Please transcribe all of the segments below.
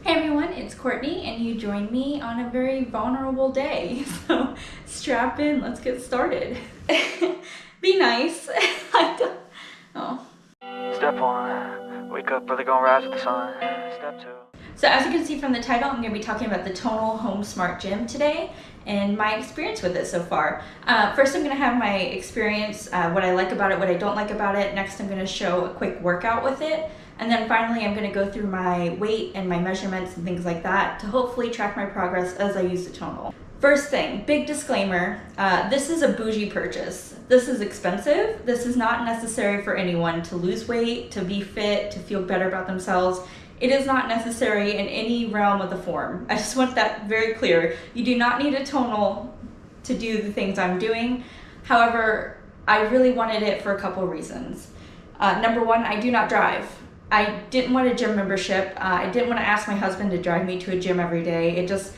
Hey everyone, it's Courtney and you joined me on a very vulnerable day. So strap in, let's get started. Be nice. Oh. Step 1, wake up early, gonna rise with the sun. Step 2. So as you can see from the title, I'm going to be talking about the Tonal Home Smart Gym today and my experience with it so far. First I'm going to have my experience, what I like about it, what I don't like about it. Next I'm going to show a quick workout with it. And then finally I'm going to go through my weight and my measurements and things like that to hopefully track my progress as I use the Tonal. First thing, big disclaimer, this is a bougie purchase. This is expensive. This is not necessary for anyone to lose weight, to be fit, to feel better about themselves. It is not necessary in any realm of the form. I just want that very clear. You do not need a Tonal to do the things I'm doing. However, I really wanted it for a couple of reasons. Number one, I do not drive. I didn't want a gym membership. I didn't want to ask my husband to drive me to a gym every day. It just,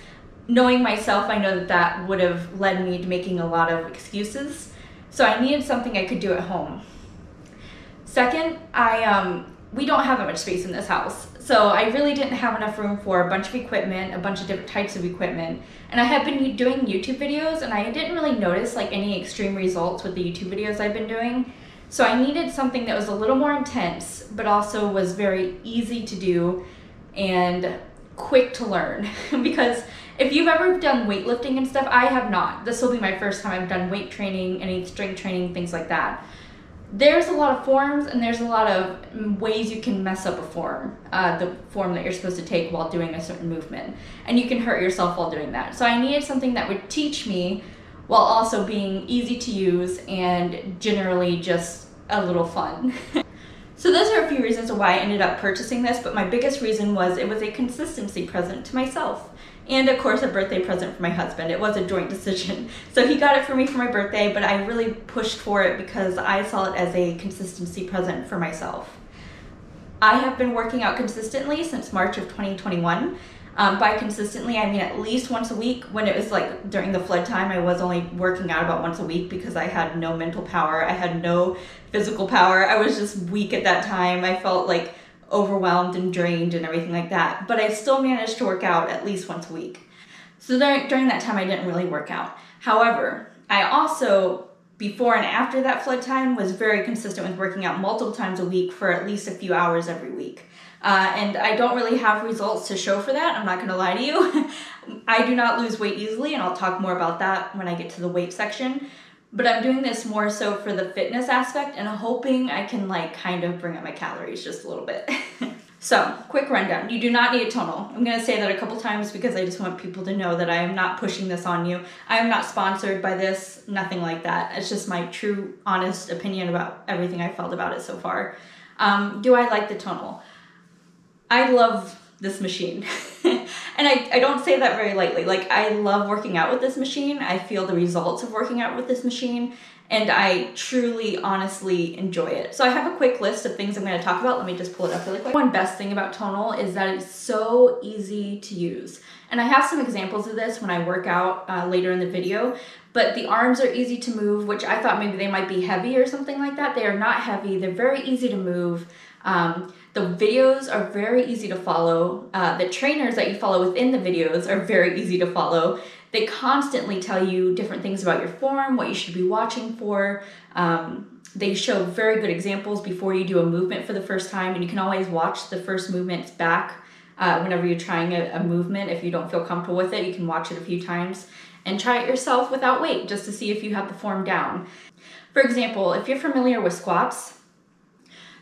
knowing myself, I know that that would have led me to making a lot of excuses. So I needed something I could do at home. Second, we don't have that much space in this house. So I really didn't have enough room for a bunch of equipment, a bunch of different types of equipment. And I had been doing YouTube videos and I didn't really notice like any extreme results with the YouTube videos I've been doing. So I needed something that was a little more intense, but also was very easy to do and quick to learn. Because if you've ever done weightlifting and stuff, I have not. This will be my first time I've done weight training, any strength training, things like that. There's a lot of forms and there's a lot of ways you can mess up a form, the form that you're supposed to take while doing a certain movement. And you can hurt yourself while doing that. So I needed something that would teach me while also being easy to use and generally just a little fun. So those are a few reasons why I ended up purchasing this, but my biggest reason was it was a consistency present to myself. And of course a birthday present for my husband. It was a joint decision. So he got it for me for my birthday, but I really pushed for it because I saw it as a consistency present for myself. I have been working out consistently since March of 2021. By consistently, I mean at least once a week. When it was like during the flood time, I was only working out about once a week because I had no mental power. I had no physical power. I was just weak at that time. I felt like overwhelmed and drained and everything like that. But I still managed to work out at least once a week. So during that time, I didn't really work out. However, I also, before and after that flood time, was very consistent with working out multiple times a week for at least a few hours every week. And I don't really have results to show for that. I'm not going to lie to you. I do not lose weight easily, and I'll talk more about that when I get to the weight section. But I'm doing this more so for the fitness aspect and hoping I can like kind of bring up my calories just a little bit. So, quick rundown. You do not need a Tonal. I'm going to say that a couple times because I just want people to know that I am not pushing this on you. I am not sponsored by this, nothing like that. It's just my true, honest opinion about everything I felt about it so far. Do I like the Tonal? I love this machine. And I don't say that very lightly. Like, I love working out with this machine. I feel the results of working out with this machine. And I truly, honestly enjoy it. So I have a quick list of things I'm going to talk about. Let me just pull it up really quick. One best thing about Tonal is that it's so easy to use. And I have some examples of this when I work out later in the video. But the arms are easy to move, which I thought maybe they might be heavy or something like that. They are not heavy. They're very easy to move. The videos are very easy to follow. The trainers that you follow within the videos are very easy to follow. They constantly tell you different things about your form, what you should be watching for. They show very good examples before you do a movement for the first time, and you can always watch the first movements back whenever you're trying a movement. If you don't feel comfortable with it, you can watch it a few times and try it yourself without weight just to see if you have the form down. For example, if you're familiar with squats,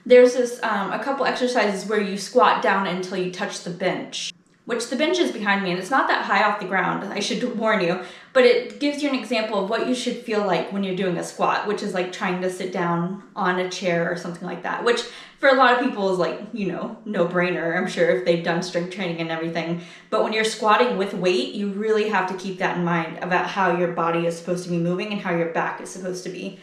there's this a couple exercises where you squat down until you touch the bench, which the bench is behind me and it's not that high off the ground, I should warn you, but it gives you an example of what you should feel like when you're doing a squat, which is like trying to sit down on a chair or something like that, which for a lot of people is like, you know, no brainer, I'm sure, if they've done strength training and everything. But when you're squatting with weight, you really have to keep that in mind about how your body is supposed to be moving and how your back is supposed to be.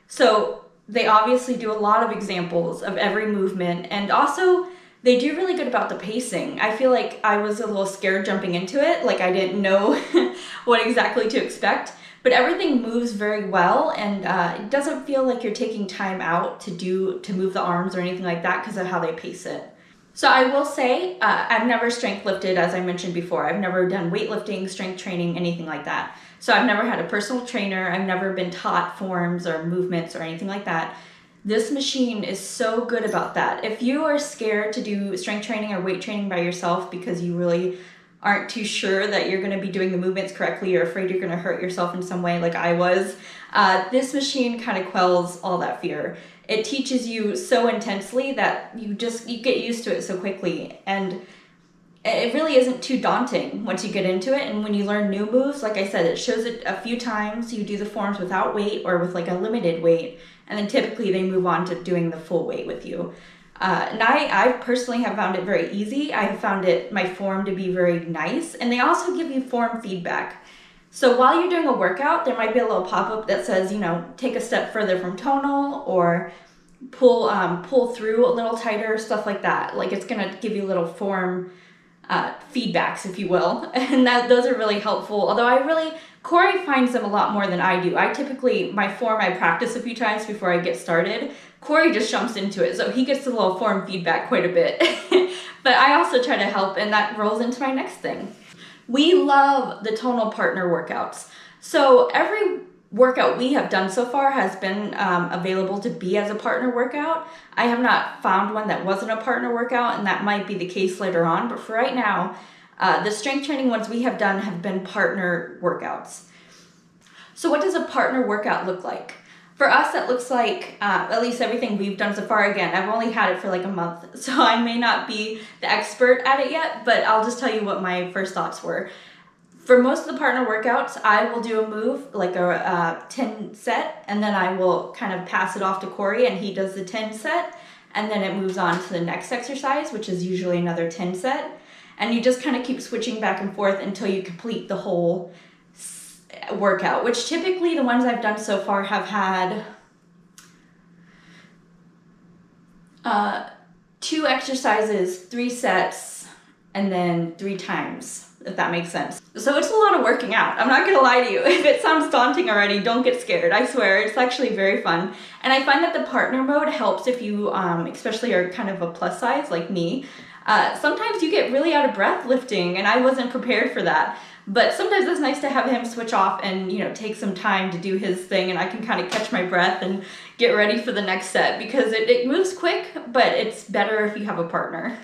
So they obviously do a lot of examples of every movement, and also they do really good about the pacing. I feel like I was a little scared jumping into it, like I didn't know what exactly to expect, but everything moves very well, and it doesn't feel like you're taking time out to move the arms or anything like that because of how they pace it. So I will say, I've never strength lifted, as I mentioned before. I've never done weightlifting, strength training, anything like that. So I've never had a personal trainer. I've never been taught forms or movements or anything like that. This machine is so good about that. If you are scared to do strength training or weight training by yourself because you really aren't too sure that you're going to be doing the movements correctly, or afraid you're going to hurt yourself in some way like I was, this machine kind of quells all that fear. It teaches you so intensely that you get used to it so quickly, and it really isn't too daunting once you get into it. And when you learn new moves, like I said, it shows it a few times. You do the forms without weight or with like a limited weight, and then typically they move on to doing the full weight with you. And I personally have found it very easy. I have found my form to be very nice, and they also give you form feedback. So while you're doing a workout, there might be a little pop-up that says, take a step further from tonal, or pull through a little tighter, stuff like that. Like, it's gonna give you little form feedbacks, if you will, and those are really helpful. Although Corey finds them a lot more than I do. My form, I practice a few times before I get started. Corey just jumps into it, so he gets a little form feedback quite a bit. But I also try to help, and that rolls into my next thing. We love the Tonal partner workouts. So every workout we have done so far has been available to be as a partner workout. I have not found one that wasn't a partner workout, and that might be the case later on. But for right now, the strength training ones we have done have been partner workouts. So what does a partner workout look like? For us, that looks like, at least everything we've done so far, again, I've only had it for like a month, so I may not be the expert at it yet, but I'll just tell you what my first thoughts were. For most of the partner workouts, I will do a move, like a 10 set, and then I will kind of pass it off to Corey, and he does the 10 set, and then it moves on to the next exercise, which is usually another 10 set. And you just kind of keep switching back and forth until you complete the whole workout, which typically the ones I've done so far have had 2 exercises, 3 sets, and then 3 times, if that makes sense. So it's a lot of working out. I'm not gonna lie to you. If it sounds daunting already, don't get scared. I swear, it's actually very fun. And I find that the partner mode helps if you, especially are kind of a plus size like me. Sometimes you get really out of breath lifting, and I wasn't prepared for that. But sometimes it's nice to have him switch off and, take some time to do his thing, and I can kind of catch my breath and get ready for the next set, because it moves quick, but it's better if you have a partner.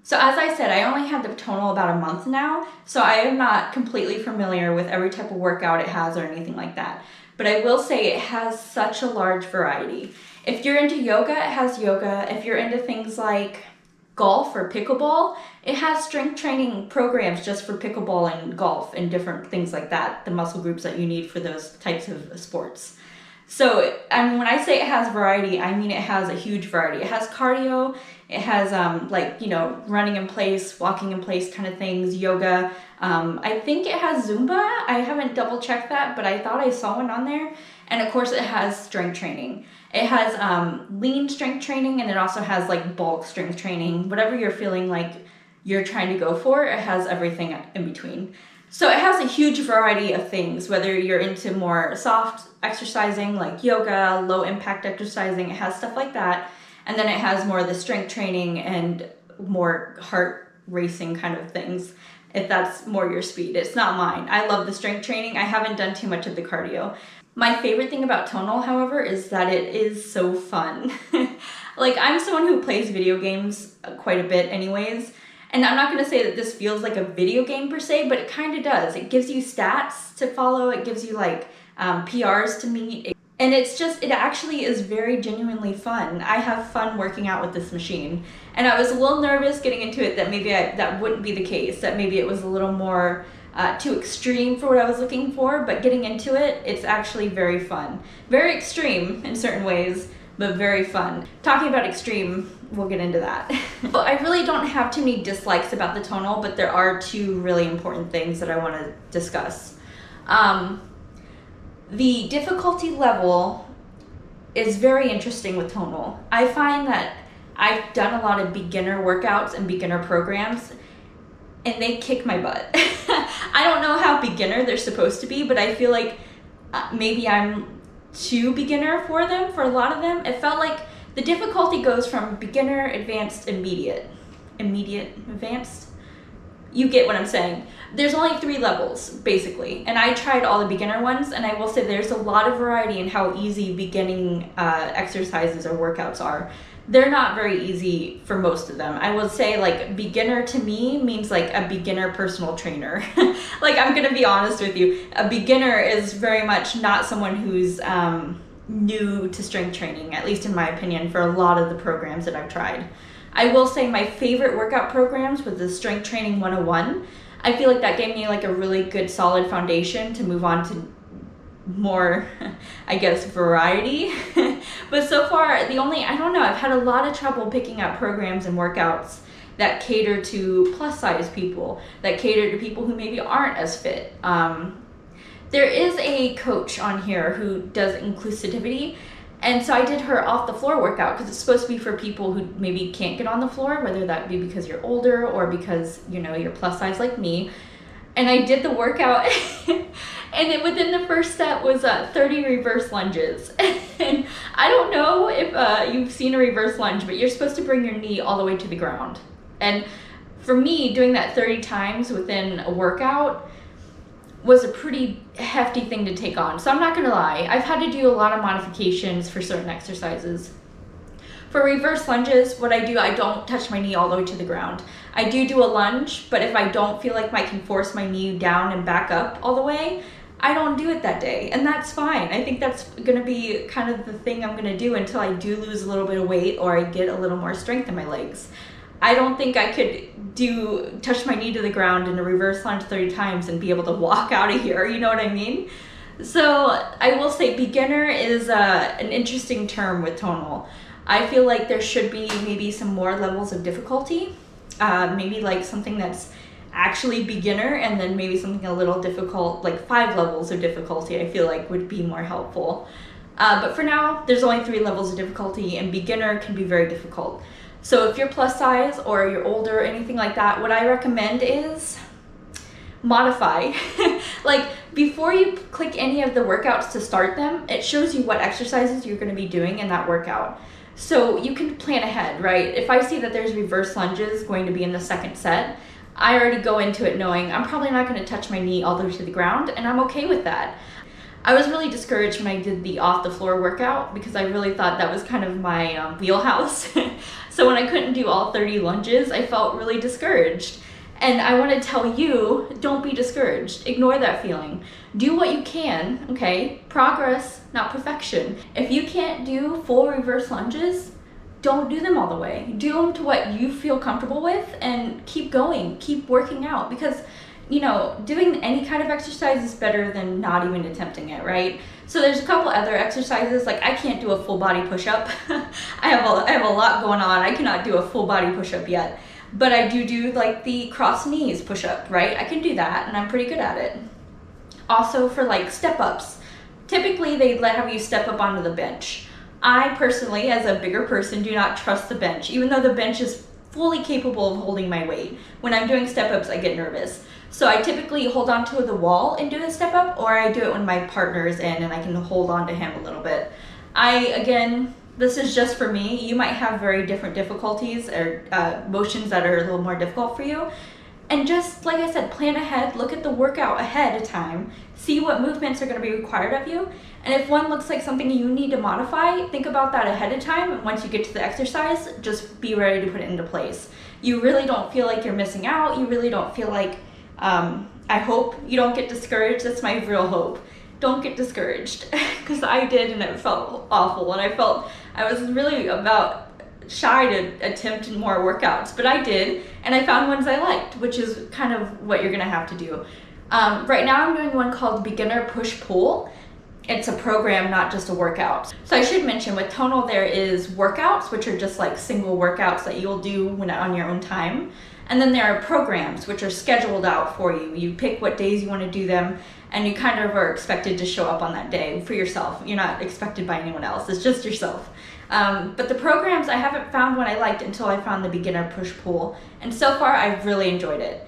So as I said, I only had the Tonal about a month now, so I am not completely familiar with every type of workout it has or anything like that. But I will say it has such a large variety. If you're into yoga, it has yoga. If you're into things like golf or pickleball, it has strength training programs just for pickleball and golf and different things like that, the muscle groups that you need for those types of sports. So, when I say it has variety, I mean it has a huge variety. It has cardio, it has running in place, walking in place kind of things, yoga. I think it has Zumba. I haven't double checked that, but I thought I saw one on there. And of course it has strength training. It has lean strength training, and it also has like bulk strength training. Whatever you're feeling like you're trying to go for, it has everything in between. So it has a huge variety of things, whether you're into more soft exercising like yoga, low impact exercising, it has stuff like that. And then it has more of the strength training and more heart racing kind of things, if that's more your speed. It's not mine. I love the strength training. I haven't done too much of the cardio. My favorite thing about Tonal, however, is that it is so fun. Like, I'm someone who plays video games quite a bit anyways, and I'm not going to say that this feels like a video game per se, but it kind of does. It gives you stats to follow, it gives you like PRs to meet, and it actually is very genuinely fun. I have fun working out with this machine, and I was a little nervous getting into it that maybe that wouldn't be the case, that maybe it was a little more too extreme for what I was looking for, but getting into it, it's actually very fun. Very extreme in certain ways, but very fun. Talking about extreme, we'll get into that. But I really don't have too many dislikes about the Tonal, but there are 2 really important things that I want to discuss. The difficulty level is very interesting with Tonal. I find that I've done a lot of beginner workouts and beginner programs, and they kick my butt. I don't know how beginner they're supposed to be, but I feel like maybe I'm too beginner for them, for a lot of them. It felt like the difficulty goes from beginner, advanced, immediate. immediate, advanced. You get what I'm saying. There's only 3 levels, basically. And I tried all the beginner ones, and I will say there's a lot of variety in how easy beginning exercises or workouts are. They're not very easy for most of them. I will say, like, beginner to me means like a beginner personal trainer. Like, I'm gonna be honest with you. A beginner is very much not someone who's new to strength training, at least in my opinion, for a lot of the programs that I've tried. I will say my favorite workout programs was the Strength Training 101. I feel like that gave me like a really good solid foundation to move on to more, I guess, variety. But so far, I don't know, I've had a lot of trouble picking up programs and workouts that cater to plus size people, that cater to people who maybe aren't as fit. There is a coach on here who does inclusivity. And so I did her off the floor workout because it's supposed to be for people who maybe can't get on the floor, whether that be because you're older or because, you know, you're plus size like me. And I did the workout and within the first set was 30 reverse lunges. And I don't know if you've seen a reverse lunge, but you're supposed to bring your knee all the way to the ground. And for me, doing that 30 times within a workout was a pretty hefty thing to take on. So I'm not gonna lie, I've had to do a lot of modifications for certain exercises. For reverse lunges, what I do, I don't touch my knee all the way to the ground. I do a lunge, but if I don't feel like I can force my knee down and back up all the way, I don't do it that day, and that's fine. I think that's gonna be kind of the thing I'm gonna do until I do lose a little bit of weight or I get a little more strength in my legs. I don't think I could touch my knee to the ground in a reverse lunge 30 times and be able to walk out of here, you know what I mean? So I will say beginner is an interesting term with Tonal. I feel like there should be maybe some more levels of difficulty, maybe like something that's actually beginner and then maybe something a little difficult, like 5 levels of difficulty, I feel like would be more helpful. But for now, there's only 3 levels of difficulty, and beginner can be very difficult. So if you're plus size or you're older or anything like that, what I recommend is modify. Like, before you click any of the workouts to start them, it shows you what exercises you're going to be doing in that workout. So you can plan ahead, right? If I see that there's reverse lunges going to be in the second set, I already go into it knowing I'm probably not going to touch my knee all the way to the ground, and I'm okay with that. I was really discouraged when I did the off the floor workout because I really thought that was kind of my wheelhouse. So when I couldn't do all 30 lunges, I felt really discouraged. And I want to tell you, don't be discouraged. Ignore that feeling. Do what you can, okay? Progress, not perfection. If you can't do full reverse lunges, don't do them all the way. Do them to what you feel comfortable with and keep going, keep working out, because you know, doing any kind of exercise is better than not even attempting it, right? So there's a couple other exercises, like I can't do a full body push-up. I have a lot going on. I cannot do a full body push-up yet, but I do like the cross knees push-up, right? I can do that, and I'm pretty good at it. Also for like step-ups, typically they have you step up onto the bench. I personally, as a bigger person, do not trust the bench, even though the bench is fully capable of holding my weight. When I'm doing step-ups, I get nervous. So I typically hold onto the wall and do the step up, or I do it when my partner is in and I can hold on to him a little bit. Again, this is just for me. You might have very different difficulties or motions that are a little more difficult for you. And just like I said, plan ahead, look at the workout ahead of time, see what movements are going to be required of you. And if one looks like something you need to modify, think about that ahead of time. And once you get to the exercise, just be ready to put it into place. You really don't feel like you're missing out. You really don't feel like, I hope you don't get discouraged. That's my real hope. Don't get discouraged, because I did, and it felt awful. And I was really about shy to attempt more workouts, but I did, and I found ones I liked, which is kind of what you're gonna have to do. Right now I'm doing one called Beginner Push Pull. It's a program, not just a workout. So I should mention with Tonal there is workouts, which are just like single workouts that you'll do when on your own time. And then there are programs which are scheduled out for you. You pick what days you want to do them, and you kind of are expected to show up on that day for yourself. You're not expected by anyone else, it's just yourself. But the programs, I haven't found one I liked until I found the Beginner Push Pull. And so far I've really enjoyed it.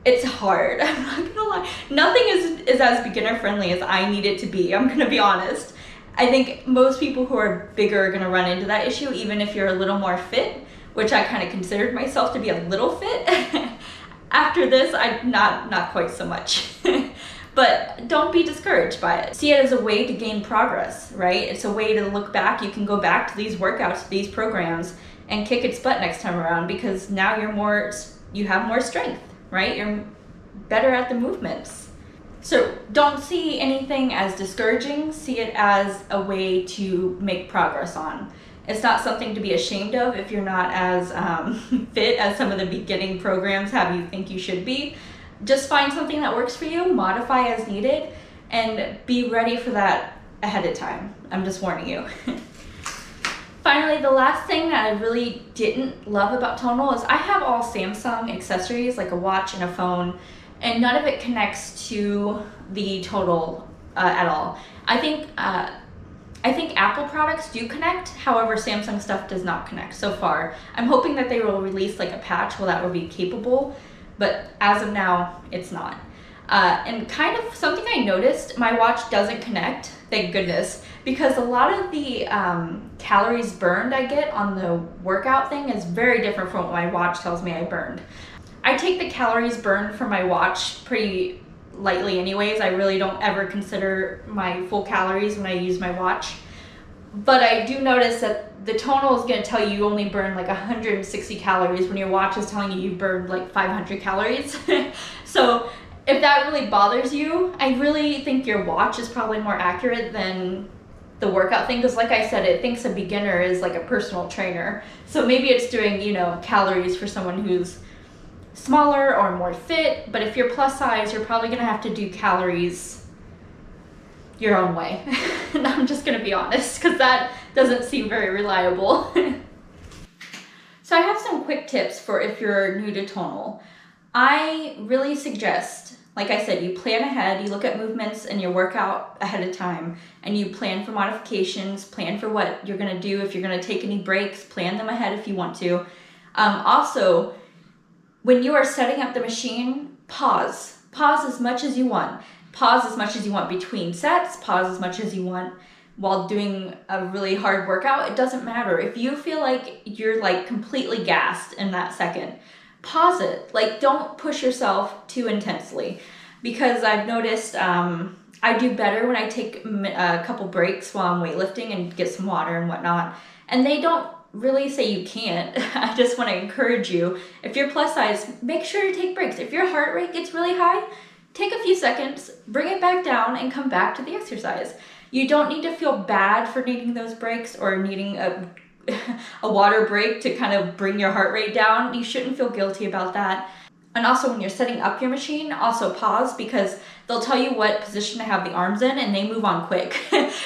It's hard, I'm not gonna lie. Nothing is as beginner friendly as I need it to be, I'm gonna be honest. I think most people who are bigger are gonna run into that issue, even if you're a little more fit. which I kind of considered myself to be a little fit. After this, I'm not quite so much. But don't be discouraged by it. See it as a way to gain progress, right? It's a way to look back. You can go back to these workouts, these programs, and kick its butt next time around, because now you have more strength, right? You're better at the movements. So don't see anything as discouraging. See it as a way to make progress on. It's not something to be ashamed of if you're not as fit as some of the beginning programs have you think you should be. Just find something that works for you, modify as needed, and be ready for that ahead of time. I'm just warning you. Finally, the last thing that I really didn't love about Tonal is I have all Samsung accessories, like a watch and a phone, and none of it connects to the Tonal at all. I think Apple products do connect, however Samsung stuff does not connect so far. I'm hoping that they will release like a patch where that will be capable, but as of now, it's not. And kind of something I noticed, my watch doesn't connect, thank goodness, because a lot of the calories burned I get on the workout thing is very different from what my watch tells me I burned. I take the calories burned from my watch pretty lightly anyways. I really don't ever consider my full calories when I use my watch. But I do notice that the Tonal is going to tell you only burn like 160 calories when your watch is telling you burned like 500 calories. So if that really bothers you, I really think your watch is probably more accurate than the workout thing, because like I said, it thinks a beginner is like a personal trainer. So maybe it's doing, calories for someone who's smaller or more fit, but if you're plus size, you're probably going to have to do calories your own way. And I'm just going to be honest, because that doesn't seem very reliable. So I have some quick tips for if you're new to Tonal. I really suggest, like I said, you plan ahead, you look at movements in your workout ahead of time, and you plan for modifications, plan for what you're going to do. If you're going to take any breaks, plan them ahead if you want to. Also, when you are setting up the machine, pause. Pause as much as you want. Pause as much as you want between sets. Pause as much as you want while doing a really hard workout. It doesn't matter. If you feel like you're like completely gassed in that second, pause it. Like, don't push yourself too intensely, because I've noticed I do better when I take a couple breaks while I'm weightlifting and get some water and whatnot. And they don't really say you can't. I just want to encourage you. If you're plus size, make sure to take breaks. If your heart rate gets really high, take a few seconds, bring it back down, and come back to the exercise. You don't need to feel bad for needing those breaks or needing a water break to kind of bring your heart rate down. You shouldn't feel guilty about that. And also, when you're setting up your machine, also pause, because they'll tell you what position to have the arms in, and they move on quick.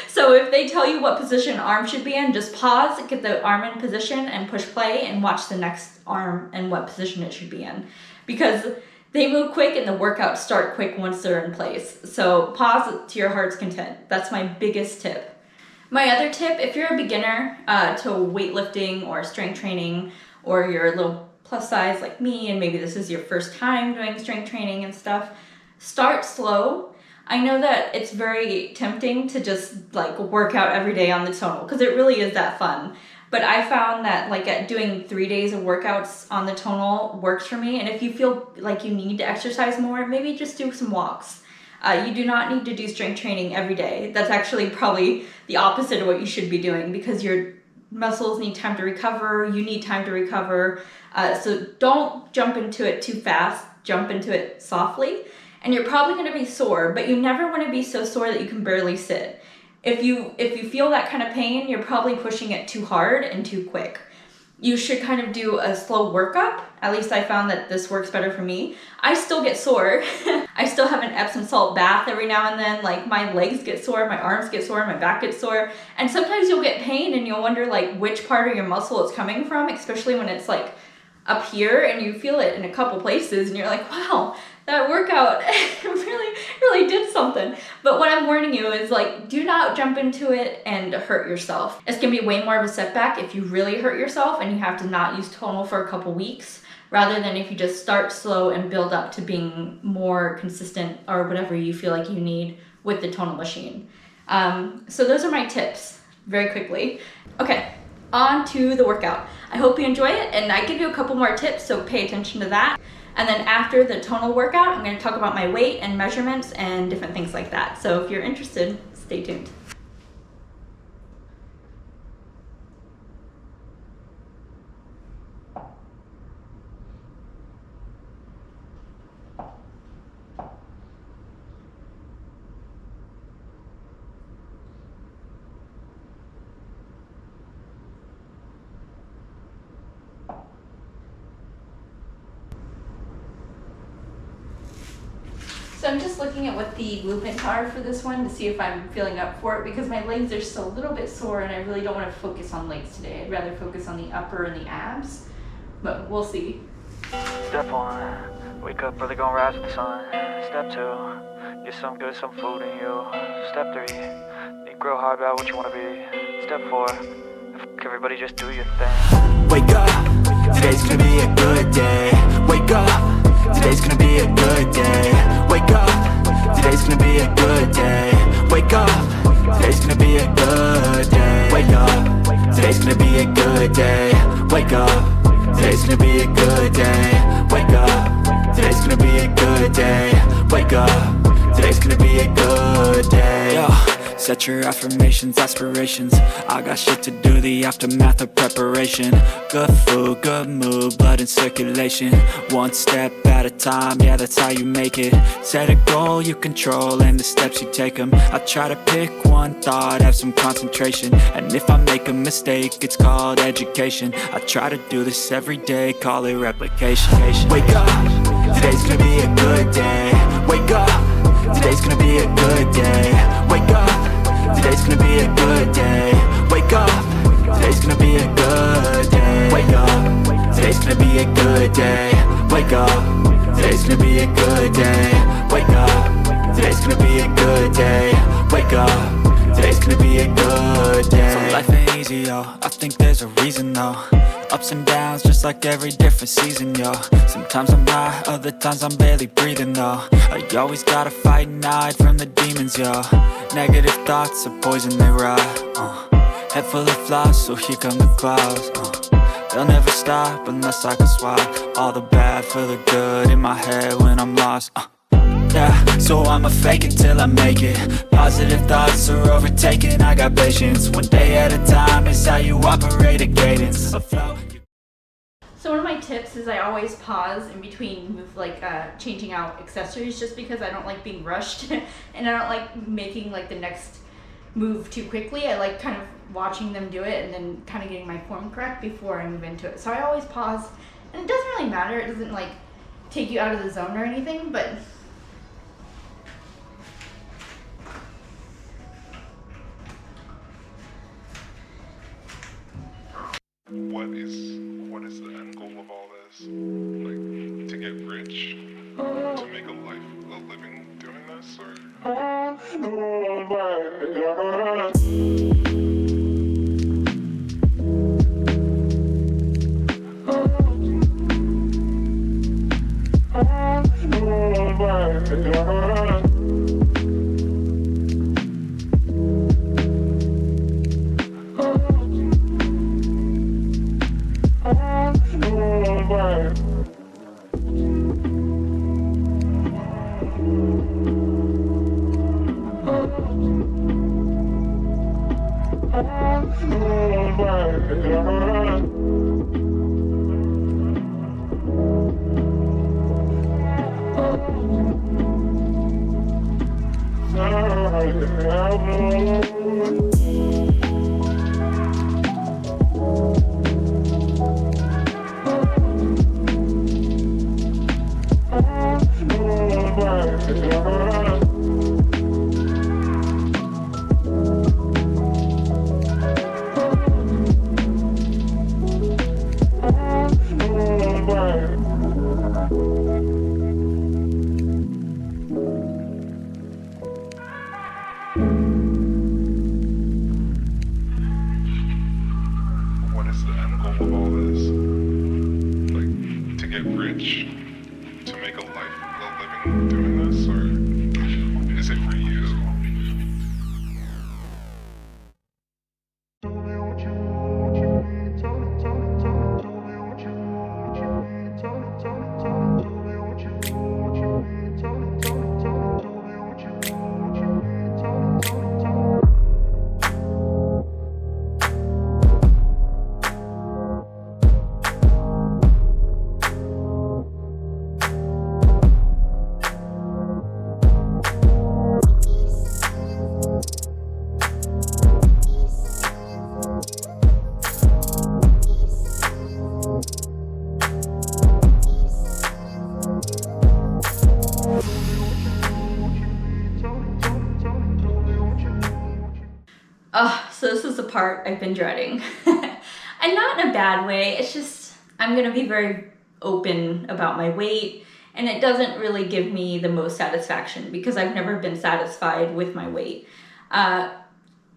So if they tell you what position arm should be in, just pause, get the arm in position, and push play, and watch the next arm and what position it should be in. Because they move quick and the workouts start quick once they're in place. So pause to your heart's content. That's my biggest tip. My other tip, if you're a beginner to weightlifting or strength training, or you're a little plus size like me, and maybe this is your first time doing strength training and stuff, start slow. I know that it's very tempting to just like work out every day on the Tonal, because it really is that fun. But I found that like doing 3 days of workouts on the Tonal works for me. And if you feel like you need to exercise more, maybe just do some walks. You do not need to do strength training every day. That's actually probably the opposite of what you should be doing, because your muscles need time to recover. You need time to recover. So don't jump into it too fast. Jump into it softly. And you're probably going to be sore, but you never want to be so sore that you can barely sit. If you feel that kind of pain, you're probably pushing it too hard and too quick. You should kind of do a slow workup. At least I found that this works better for me. I still get sore. I still have an Epsom salt bath every now and then. Like, my legs get sore, my arms get sore, my back gets sore. And sometimes you'll get pain and you'll wonder like which part of your muscle it's coming from, especially when it's like up here and you feel it in a couple places and you're like, wow, that workout really did something. But what I'm warning you is like, do not jump into it and hurt yourself. It's gonna be way more of a setback if you really hurt yourself and you have to not use Tonal for a couple weeks, rather than if you just start slow and build up to being more consistent or whatever you feel like you need with the Tonal machine. So those are my tips very quickly. Okay, on to the workout. I hope you enjoy it, and I give you a couple more tips, so pay attention to that. And then after the tonal workout, I'm going to talk about my weight and measurements and different things like that. So if you're interested, stay tuned. So I'm just looking at what the movements are for this one to see if I'm feeling up for it, because my legs are still a little bit sore and I really don't want to focus on legs today. I'd rather focus on the upper and the abs, but we'll see. Step 1, wake up early, gonna rise with the sun. Step 2, get some good, some food in you. Step 3, think real hard about what you wanna be. Step 4, everybody just do your thing. Wake up, today's gonna be a good day. Wake up, today's gonna be a good day. Wake up, today's gonna be a good day. Wake up, today's gonna be a good day. Wake up, today's gonna be a good day. Wake up, today's gonna be a good day. Wake up, today's gonna be a good day. Wake up, today's gonna be a good day. Yo. Set your affirmations, aspirations. I got shit to do, the aftermath of preparation. Good food, good mood, blood in circulation. One step at a time, yeah, that's how you make it. Set a goal you control and the steps you take them. I try to pick one thought, have some concentration. And if I make a mistake, it's called education. I try to do this every day, call it replication. Wake up, today's gonna be a good day. Wake up, today's gonna be a good day. Wake up, today's gonna be a good day. Wake up, today's gonna be a good day. Wake up, today's gonna be a good day. Wake up, today's gonna be a good day. Wake up, today's gonna be a good day. Wake up, today's gonna be a good day. So life ain't easy, yo, I think there's a reason though. Ups and downs, just like every different season, yo. Sometimes I'm high, other times I'm barely breathing, though. I always gotta fight and hide from the demons, yo. Negative thoughts are poison, they rot. Head full of flies, so here come the clouds. They'll never stop unless I can swap all the bad for the good in my head when I'm lost. Yeah, so I'ma fake it till I make it. Positive thoughts are overtaken, I got patience. One day at a time is how you operate a cadence. A flow. So one of my tips is I always pause in between changing out accessories, just because I don't like being rushed and I don't like making like the next move too quickly. I like kind of watching them do it and then kind of getting my form correct before I move into it. So I always pause, and it doesn't really matter. It doesn't like take you out of the zone or anything, but what is the end goal of all this? Like, to get rich? To make a living doing this? What is the end goal of all this? Like, to get rich? To make a living doing this? Or is it for you? Tell me what you want. part I've been dreading. And not in a bad way, it's just I'm gonna be very open about my weight, and it doesn't really give me the most satisfaction because I've never been satisfied with my weight.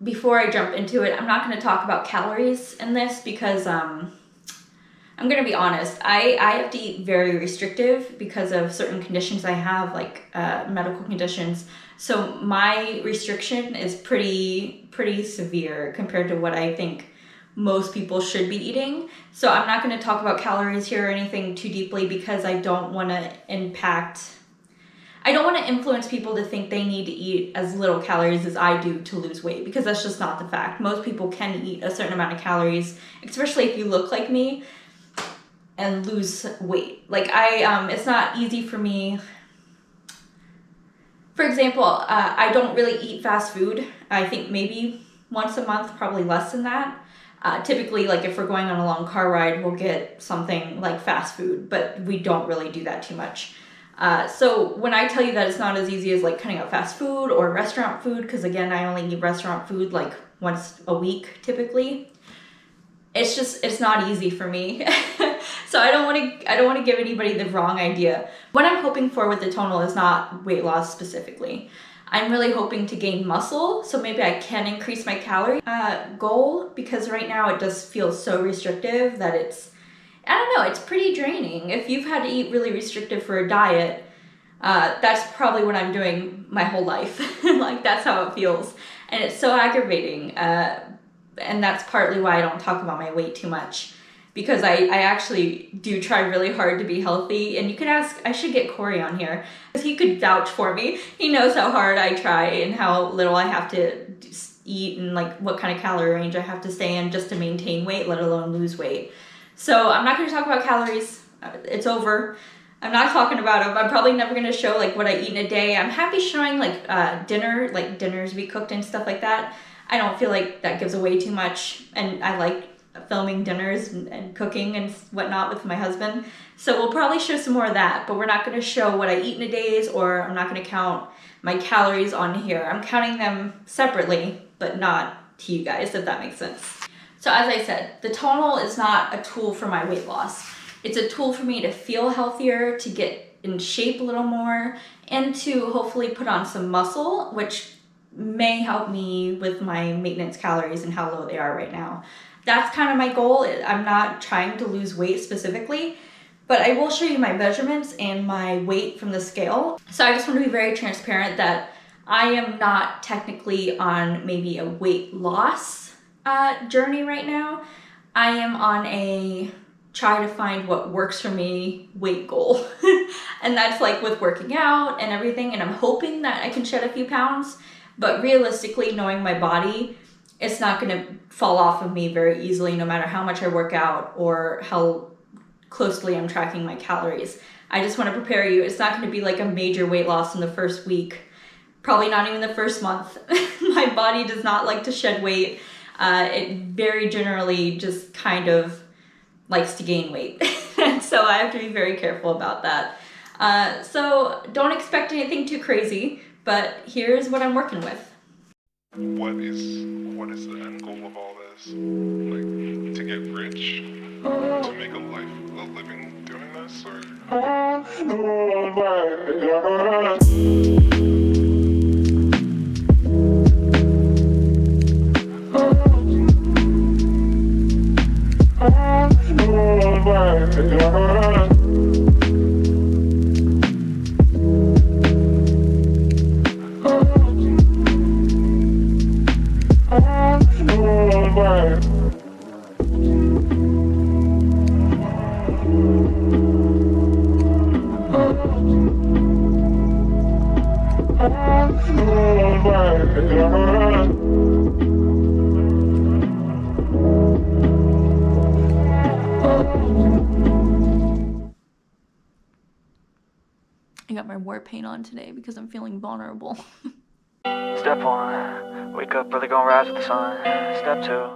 Before I jump into it, I'm not gonna talk about calories in this because I'm gonna be honest, I have to eat very restrictive because of certain conditions I have, like medical conditions. So my restriction is pretty severe compared to what I think most people should be eating. So I'm not going to talk about calories here or anything too deeply because I don't want to influence people to think they need to eat as little calories as I do to lose weight, because that's just not the fact. Most people can eat a certain amount of calories, especially if you look like me, and lose weight. Like it's not easy for me. For example, I don't really eat fast food. I think maybe once a month, probably less than that. Typically, like if we're going on a long car ride, we'll get something like fast food, but we don't really do that too much. So when I tell you that it's not as easy as like cutting out fast food or restaurant food, because again, I only eat restaurant food like once a week typically, it's not easy for me. So I don't want to give anybody the wrong idea. What I'm hoping for with the Tonal is not weight loss specifically. I'm really hoping to gain muscle, so maybe I can increase my calorie goal, because right now it just feels so restrictive that it's pretty draining. If you've had to eat really restrictive for a diet, that's probably what I'm doing my whole life. Like that's how it feels, and it's so aggravating. And that's partly why I don't talk about my weight too much, because I actually do try really hard to be healthy. And you could ask, I should get Corey on here, because he could vouch for me. He knows how hard I try and how little I have to eat and like what kind of calorie range I have to stay in just to maintain weight, let alone lose weight. So I'm not going to talk about calories. It's over. I'm not talking about them. I'm probably never going to show like what I eat in a day. I'm happy showing like dinners we cooked and stuff like that. I don't feel like that gives away too much, and I like filming dinners and cooking and whatnot with my husband. So we'll probably show some more of that, but we're not going to show what I eat in a day, or I'm not going to count my calories on here. I'm counting them separately, but not to you guys, if that makes sense. So as I said, the Tonal is not a tool for my weight loss. It's a tool for me to feel healthier, to get in shape a little more, and to hopefully put on some muscle, which may help me with my maintenance calories and how low they are right now. That's kind of my goal. I'm not trying to lose weight specifically, but I will show you my measurements and my weight from the scale. So I just want to be very transparent that I am not technically on maybe a weight loss journey right now. I am on a try to find what works for me weight goal. And that's like with working out and everything. And I'm hoping that I can shed a few pounds. But realistically, knowing my body, it's not going to fall off of me very easily, no matter how much I work out or how closely I'm tracking my calories. I just want to prepare you. It's not going to be like a major weight loss in the first week, probably not even the first month. My body does not like to shed weight. It very generally just kind of likes to gain weight. So I have to be very careful about that. So don't expect anything too crazy. But here's what I'm working with. What is the end goal of all this? Like, to get rich? To make a living doing this? Or... I got my war paint on today because I'm feeling vulnerable. Step 1, wake up early, gonna rise with the sun. Step 2.